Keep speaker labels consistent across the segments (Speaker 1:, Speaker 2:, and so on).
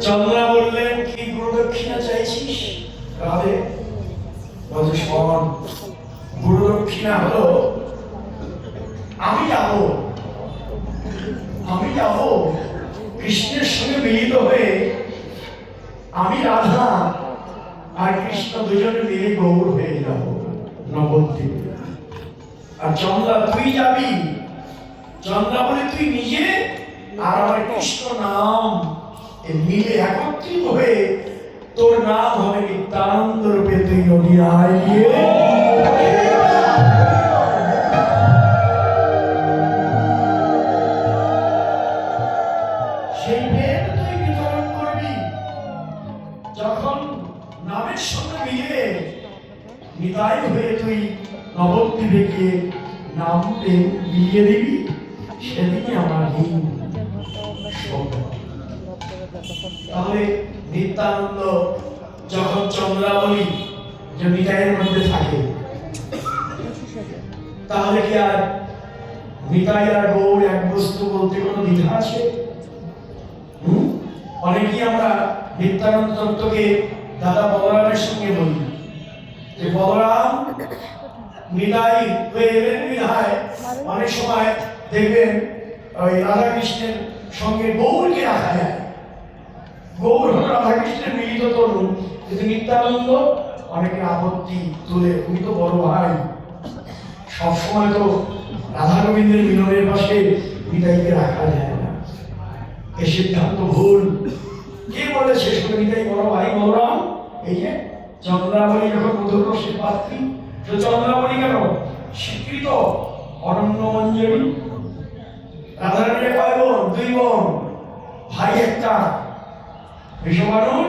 Speaker 1: চন্দ্রা বললেন, কি গুরু দক্ষিণা চাইছিস? রাধে বলছে, শোন, গুরু দক্ষিণা হলো আমি যাব কৃষ্ণের সঙ্গে মিলিত হয়ে, আমি রাধা আর কৃষ্ণ দুজনে মিলে গৌর হয়ে যাব নবদ্বীপ। আর চন্দ্রা তুই যাবি, চন্দ্রা বলে তুই নিজে আর আমার কৃষ্ণ নাম মিলে একত্রিত হয়ে তোর নাম হবে নিত্যানন্দ রূপে তুই নদীয়ায় গিয়ে সেই প্রেম তুই বিতরণ করবি। যখন নামের সঙ্গে মিলে নিতাই হয়ে তুই নবদ্বীপে গিয়ে নাম প্রেম মিলিয়ে দিবি, সেদিনই আমার দিন। তাহলে নিত্যানন্দ যখন চন্দ্রাবলী যে নিতাইয়ের মধ্যে থাকে, তাহলে কি আর নিতাই আর গৌর এক বস্তু বলতে কোনো দ্বিধা আছে? অনেকেই আমরা নিত্যানন্দ তত্ত্বকে দাদা বলরামের সঙ্গে বলি যে বলরাম নিতাই হয়ে এলেন বিধায় অনেক সময় দেখবেন ওই রাধা কৃষ্ণের সঙ্গে গৌরকে রাখা যায়। গৌর হল রাধা কৃষ্ণের মিলিত তরুণ, কিন্তু নিত্যানন্দ অনেকের আপত্তি তুলে, উনি তো বড় ভাই, সবসময় তো রাধা গোবিন্দের মিলনের পাশে নিতাইকে রাখা যায় না, এ সিদ্ধান্ত ভুল। কে বলেছে শুধু নিতাই বড় ভাই বলরাম? এই যে চন্দ্রাবলী যখন মধুর রসের পাত্রী, তো চন্দ্রাবলী কেন স্বীকৃত অনন্য মঞ্জরি। রাধারানীর কয় বোন? 2 বোন, ভাই একটা। বিষবাণুর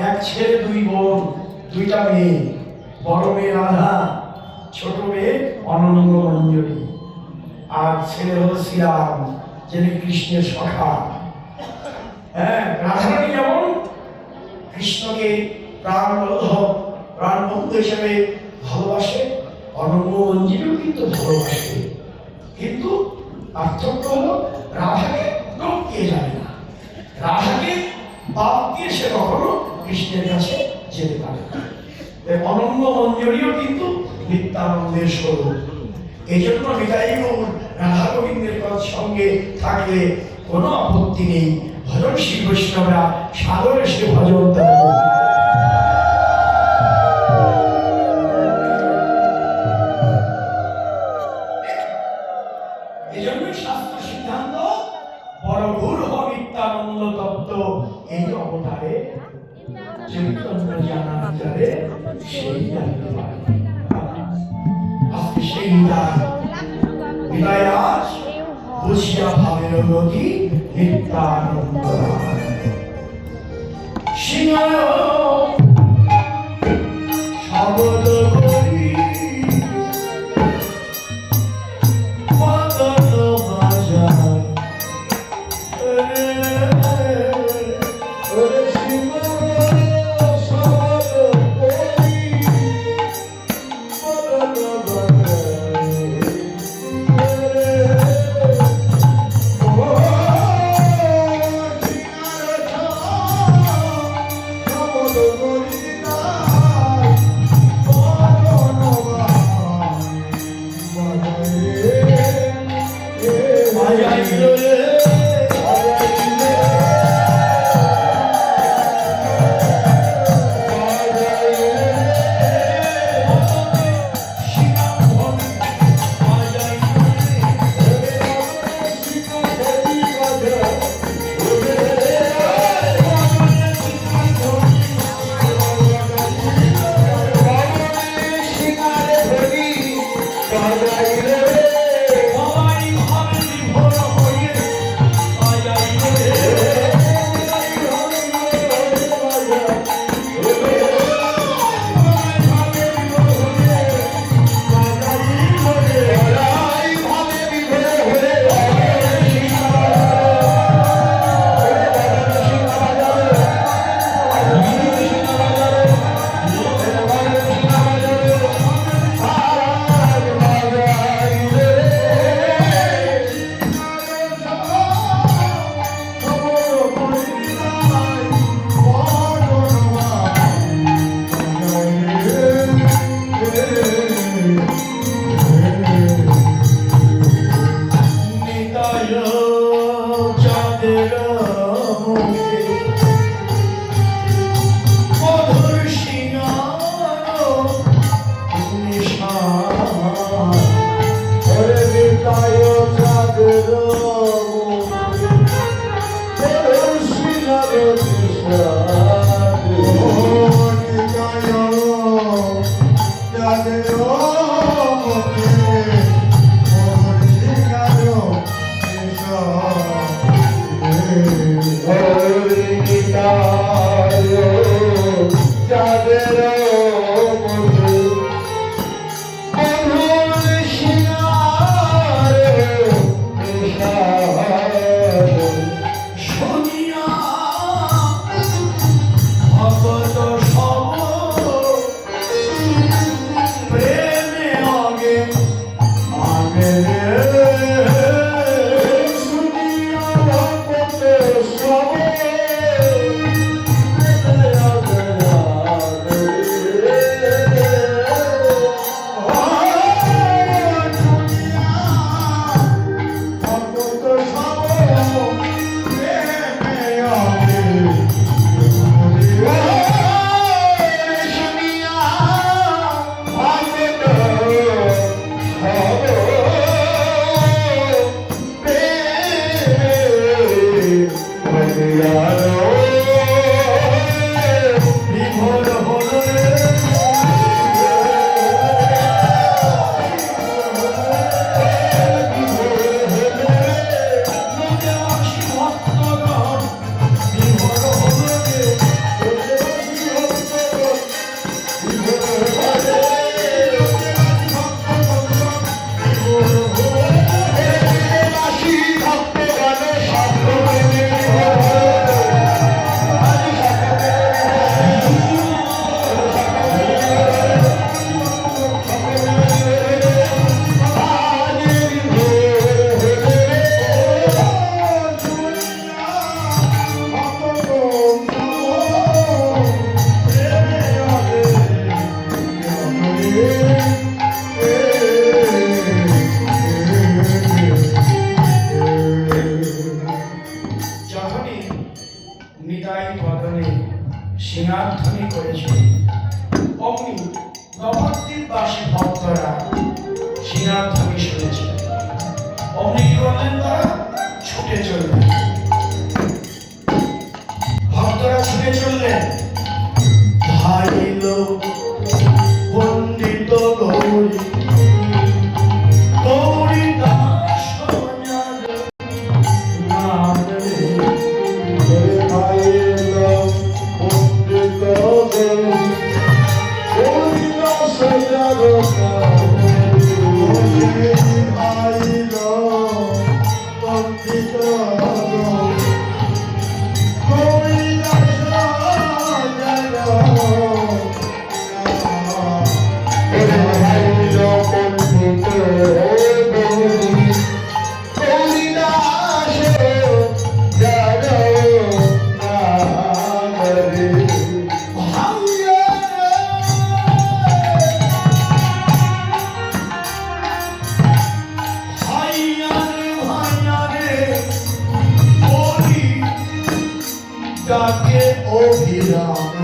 Speaker 1: 1 ছেলে 2 বোন, 2টা মেয়ে। বড় মেয়ে রাধা, ছোট মেয়ে অনন্য মঞ্জরি। আর ছেলে হলো শ্রীরাম, যিনি কৃষ্ণের সখা। হ্যাঁ, রাধারানী যেমন কৃষ্ণকে প্রাণবন্ধু হিসেবে ভালোবাসে, অনন্য মঞ্জরিও কিন্তু ভালোবাসে। কিন্তু পার্থক্য হলো রাধাকে লোক কে জানে না, রাধাকে বাদ দিয়ে সে কখনো কৃষ্ণের কাছে যেতে পারে না। অনন্য মঞ্জরিও কিন্তু নিত্যানন্দের স্বরূপ। এই জন্য নিতাই গৌর রাধা গোবিন্দের সঙ্গে থাকলে কোনো আপত্তি নেই। ভজনশীল বৈষ্ণবরা সাদরে সে ভজন তারা করবে। এই জন্যই শাস্ত্র সিদ্ধান্ত বড় গূঢ় নিত্যানন্দ তত্ত্ব এই অবতারে চৈতন্য জানা যাবে, সেই জানতে পারে। আজকে সেই বিদায় আজ বুঝিয়া ভাবের গতি নিত্যানন্দ সিংহায় শব্দ করি
Speaker 2: Hare
Speaker 1: মুখে মধুর সিংহার নিশান
Speaker 2: ওরে নিতাই চাঁদের সিনার নিশান ও নিতাই চাঁদের মুখে মধুর সিংহার
Speaker 1: শুনিয়া ভগত সব প্রেমে অগে আগে
Speaker 2: শুনিয়া ভগত সব
Speaker 1: বিভোর হলো রে লোকেবাসী ভক্তগণ বিভোর হলো রে যখনই নিতাই বদনে সিংহাধ্বনি করেছে অমনি নবদ্বীপবাসী ভক্তরা সিংহাধ্বনি শুনেছে অমনি কি করলেন তারা ছুটে চললেন ভক্তরা ছুটে চললেন ধাইল পণ্ডিত গৌরী গৌরী দাস নাম রে ডাকে অভিরাম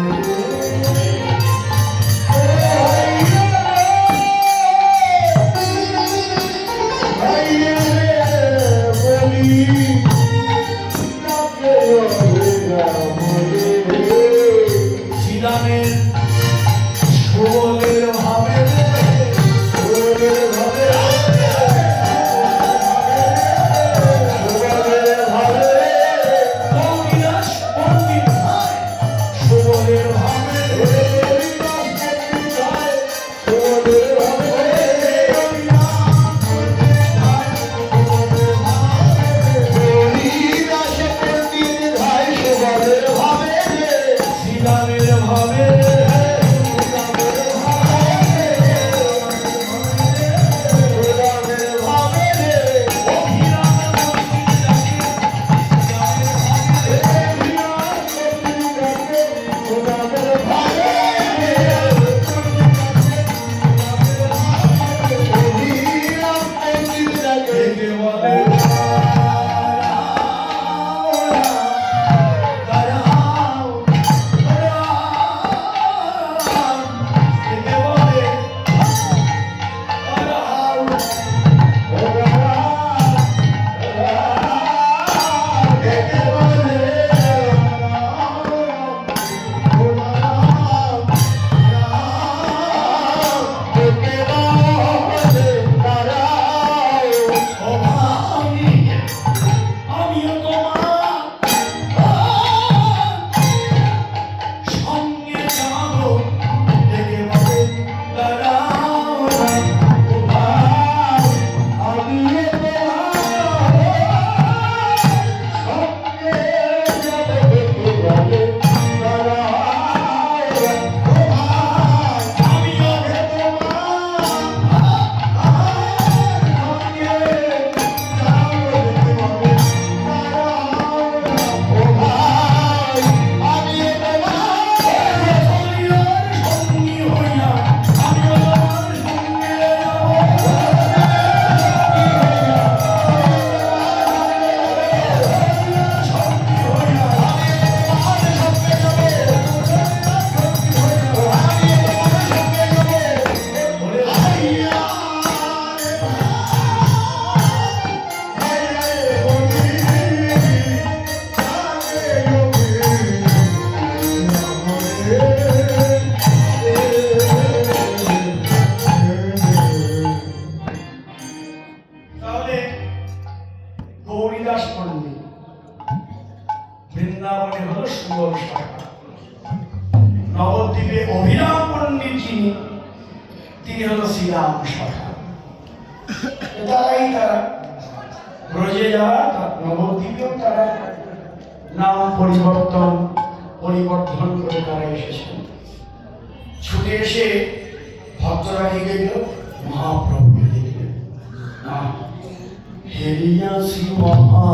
Speaker 1: শ্রীরামের সুবলের ভাবে সুবলের ভাবে বৃন্দাবনে হলো সুবল শাখা। নবদ্বীপে অভিরাম পণ্ডিত তিনি হলো শ্রীরাম শাখা। তারা ব্রজে যারা নবদ্বীপেও তারা নাম পরিবর্ধন করে তারা এসেছেন। ছুটে এসে ভক্তরা কি দেখল? মহাপ্রভুকে দেখলেন। হেরিয়া শ্রী মহা